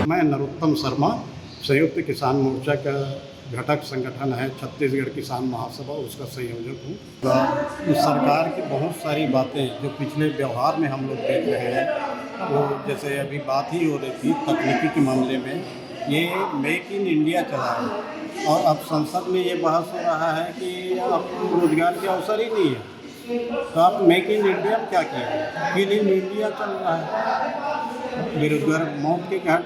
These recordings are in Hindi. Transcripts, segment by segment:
मैं नरोत्तम शर्मा, संयुक्त किसान मोर्चा का घटक संगठन है छत्तीसगढ़ किसान महासभा, उसका संयोजक हूँ। सरकार की बहुत सारी बातें जो पिछले व्यवहार में हम लोग देख रहे हैं, वो जैसे अभी बात ही हो रही थी तकनीकी के मामले में, ये मेक इन इंडिया चला है और अब संसद में ये बहस हो रहा है कि अब रोजगार के अवसर ही नहीं है, तो आप मेक इन इंडिया क्या किया? किल इन इंडिया चल रहा है, बेरोजगार मौत के घाट,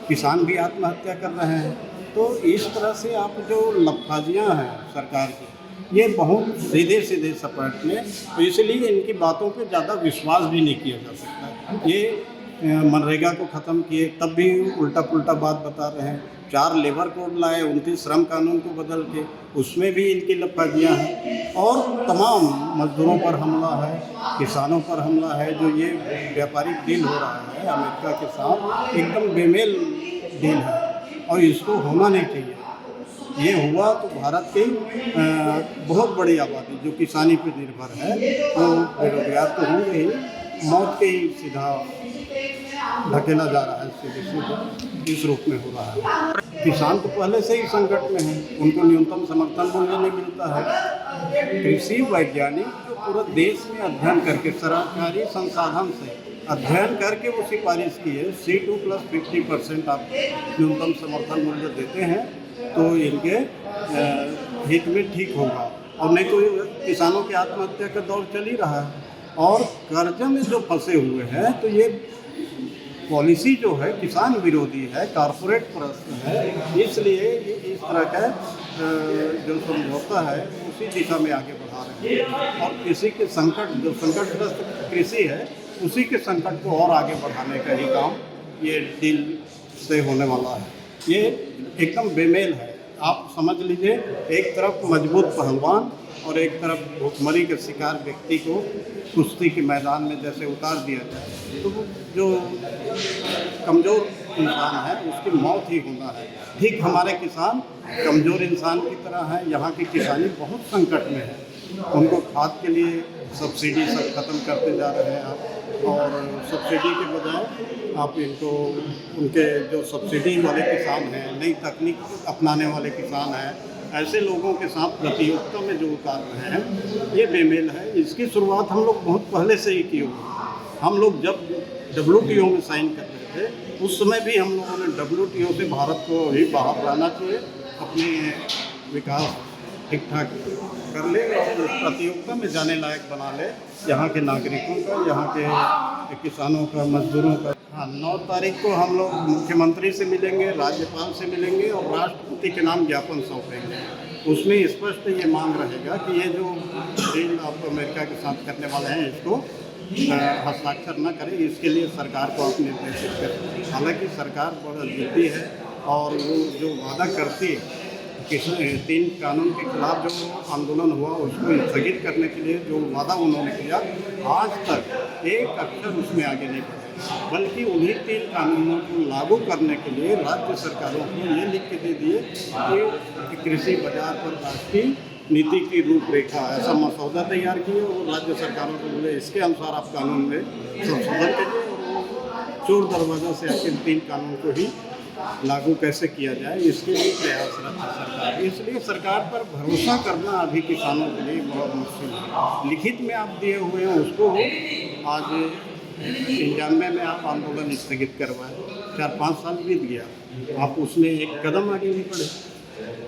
किसान भी आत्महत्या कर रहे हैं। तो इस तरह से आप जो लफाजियाँ हैं सरकार की, ये बहुत सीधे सीधे सपाट में, तो इसलिए इनकी बातों पे ज़्यादा विश्वास भी नहीं किया जा सकता। ये मनरेगा को ख़त्म किए तब भी उल्टा पुल्टा बात बता रहे हैं, 4 लेबर कोड लाए, 29 श्रम कानून को बदल के, उसमें भी इनकी लफाजियाँ हैं और तमाम मजदूरों पर हमला है, किसानों पर हमला है। जो ये व्यापारिक डील हो रहा है अमेरिका के साथ, एकदम बेमेल डील है और इसको होना नहीं चाहिए। ये हुआ तो भारत की बहुत बड़ी आबादी जो किसानी पर निर्भर है वो बेरोजगार तो होंगे ही, मौत के ही सीधा धकेला जा रहा है, सीधे इस रूप में हो रहा है। किसान तो पहले से ही संकट में है, उनको न्यूनतम समर्थन मूल्य नहीं मिलता है। कृषि वैज्ञानिक जो पूरा देश में अध्ययन करके सरकारी संसाधन से अध्ययन करके वो सिफारिश की है, C2 + 50% आप न्यूनतम समर्थन मूल्य देते हैं तो इनके हित में ठीक होगा, और नहीं तो किसानों की आत्महत्या का दौर चल ही रहा है और कर्ज में जो फंसे हुए हैं। तो ये पॉलिसी जो है किसान विरोधी है, कारपोरेट परस्त है, इसलिए ये इस तरह का जो समझौता है उसी दिशा में आगे बढ़ा रहे हैं और कृषि के संकट, जो संकटग्रस्त कृषि है, उसी के संकट को और आगे बढ़ाने का ही काम ये डील से होने वाला है। ये एकदम बेमेल है। आप समझ लीजिए, एक तरफ मजबूत पहलवान और एक तरफ भूखमरी के शिकार व्यक्ति को कुश्ती के मैदान में जैसे उतार दिया जाए, तो जो कमज़ोर इंसान है उसकी मौत ही होना है। ठीक हमारे किसान कमज़ोर इंसान की तरह हैं। यहाँ की किसानी बहुत संकट में है, उनको खाद के लिए सब्सिडी सब ख़त्म करते जा रहे हैं आप, और सब्सिडी के बजाय आप इनको, उनके जो सब्सिडी वाले किसान हैं, नई तकनीक अपनाने वाले किसान हैं, ऐसे लोगों के साथ प्रतियोगिता में जो उतार रहे हैं, ये बेमेल है। इसकी शुरुआत हम लोग बहुत पहले से ही की हुई। हम लोग जब WTO में साइन कर रहे थे, उस समय भी हम लोगों ने WTO से भारत को ही बाहर लाना चाहिए, अपने विकास ठीक ठाक कर ले और प्रतियोगिता में जाने लायक बना ले यहाँ के नागरिकों का, यहाँ के किसानों का, मजदूरों का। हाँ, 9 तारीख को हम लोग मुख्यमंत्री से मिलेंगे, राज्यपाल से मिलेंगे और राष्ट्रपति के नाम ज्ञापन सौंपेंगे। उसमें स्पष्ट ये मांग रहेगा कि ये जो डील आप अमेरिका के साथ करने वाले हैं, इसको हस्ताक्षर न करें, इसके लिए सरकार को आप निर्देशित करें। हालांकि सरकार बड़ा जिद्दी है और वो जो वादा करती है कि 3 कानून के खिलाफ जो आंदोलन हुआ उसको स्थगित करने के लिए जो वादा उन्होंने किया, आज तक एक अक्षर उसमें आगे नहीं बढ़ा, बल्कि उन्हीं 3 कानूनों को लागू करने के लिए राज्य सरकारों को ये लिख के दे दिए कि कृषि बाजार पर राष्ट्रीय नीति की रूपरेखा, ऐसा मसौदा तैयार किए और राज्य सरकारों को बोले इसके अनुसार आप कानून में संशोधन करिए और वो चोर दरवाजा से आखिर 3 कानून को ही लागू कैसे किया जाए, इसके लिए प्रयासरत है सरकार। इसलिए सरकार पर भरोसा करना अभी किसानों के लिए बहुत मुश्किल है। लिखित में आप दिए हुए हैं उसको, आज 99 में आप आंदोलन स्थगित करवाए, 4-5 साल बीत गया, आप उसमें एक कदम आगे नहीं बढ़े,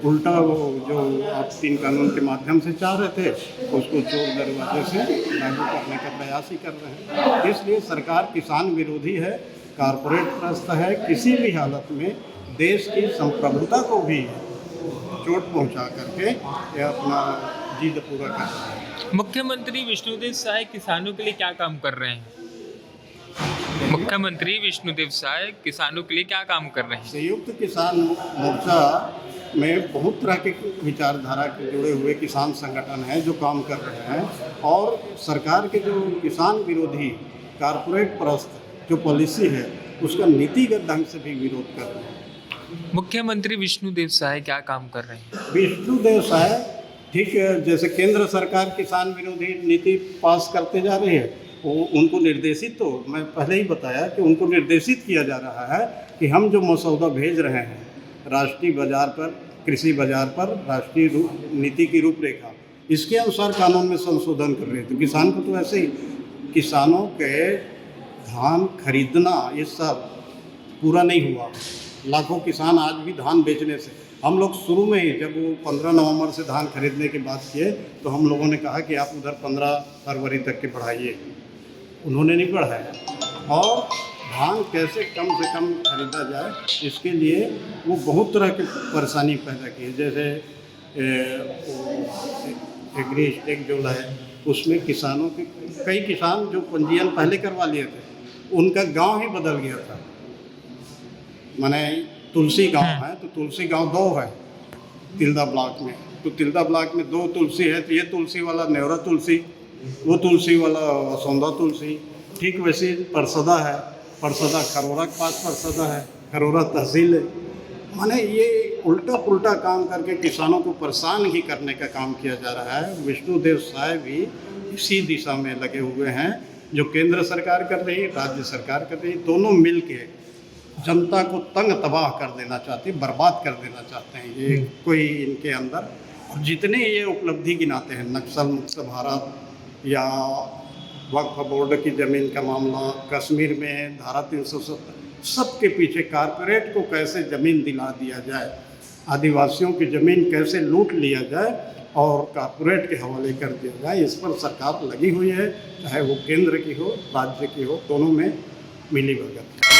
उल्टा वो जो आप 3 कानून के माध्यम से चाह रहे थे उसको चोर दरवाजे से लागू करने का प्रयास ही कर रहे हैं। इसलिए सरकार किसान विरोधी है, कारपोरेट परस्त है, किसी भी हालत में देश की संप्रभुता को भी चोट पहुंचा करके ये अपना जिद पूरा कर रहा है। मुख्यमंत्री विष्णुदेव साय किसानों के लिए क्या काम कर रहे हैं? मुख्यमंत्री विष्णुदेव साय किसानों के लिए क्या काम कर रहे हैं? संयुक्त किसान मोर्चा में बहुत तरह के विचारधारा के जुड़े हुए किसान संगठन हैं जो काम कर रहे हैं और सरकार के जो किसान विरोधी कारपोरेट परस्त जो पॉलिसी है उसका नीतिगत ढंग से भी विरोध कर रहे हैं। मुख्यमंत्री विष्णुदेव साय क्या काम कर रहे हैं? विष्णुदेव साय ठीक है, जैसे केंद्र सरकार किसान विरोधी नीति पास करते जा रही है, वो उनको निर्देशित, तो मैं पहले ही बताया कि उनको निर्देशित किया जा रहा है कि हम जो मसौदा भेज रहे हैं राष्ट्रीय बाजार पर, कृषि बाजार पर राष्ट्रीय नीति की रूपरेखा, इसके अनुसार कानून में संशोधन कर रहे हैं। तो किसान को तो ऐसे ही किसानों के धान खरीदना ये सब पूरा नहीं हुआ। लाखों किसान आज भी धान बेचने से, हम लोग शुरू में ही जब वो 15 नवंबर से धान खरीदने की बात किए तो हम लोगों ने कहा कि आप उधर 15 फरवरी तक के बढ़ाइए, उन्होंने नहीं बढ़ाया। और धान कैसे कम से कम खरीदा जाए इसके लिए वो बहुत तरह की परेशानी पैदा की, जैसे एग्रीस्टेक जो है उसमें किसानों के कई किसान जो पंजीयन पहले करवा लिए थे उनका गांव ही बदल गया था। माने तुलसी गांव है तो तुलसी गांव 2 है तिल्दा ब्लॉक में, तो तिल्दा ब्लॉक में 2 तुलसी है, तो ये तुलसी वाला नेवरा तुलसी, वो तुलसी वाला सौंदा तुलसी। ठीक वैसे परसदा है, परसदा खरोरा के पास परसदा है, खरोरा तहसील है। माने ये उल्टा पुल्टा काम करके किसानों को परेशान ही करने का काम किया जा रहा है। विष्णुदेव साय भी इसी दिशा में लगे हुए हैं, जो केंद्र सरकार कर रही है, राज्य सरकार कर रही है, दोनों मिल के जनता को तंग तबाह कर देना चाहते हैं, बर्बाद कर देना चाहते हैं। ये कोई इनके अंदर जितने ये उपलब्धि गिनाते हैं, नक्सल मुक्त भारत या वक्फ बोर्ड की ज़मीन का मामला, कश्मीर में धारा 370, सबके पीछे कारपोरेट को कैसे ज़मीन दिला दिया जाए, आदिवासियों की ज़मीन कैसे लूट लिया जाए और कारपोरेट के हवाले कर दिया जाए, इस पर सरकार लगी हुई है, चाहे वो केंद्र की हो राज्य की हो, दोनों में मिली भगत।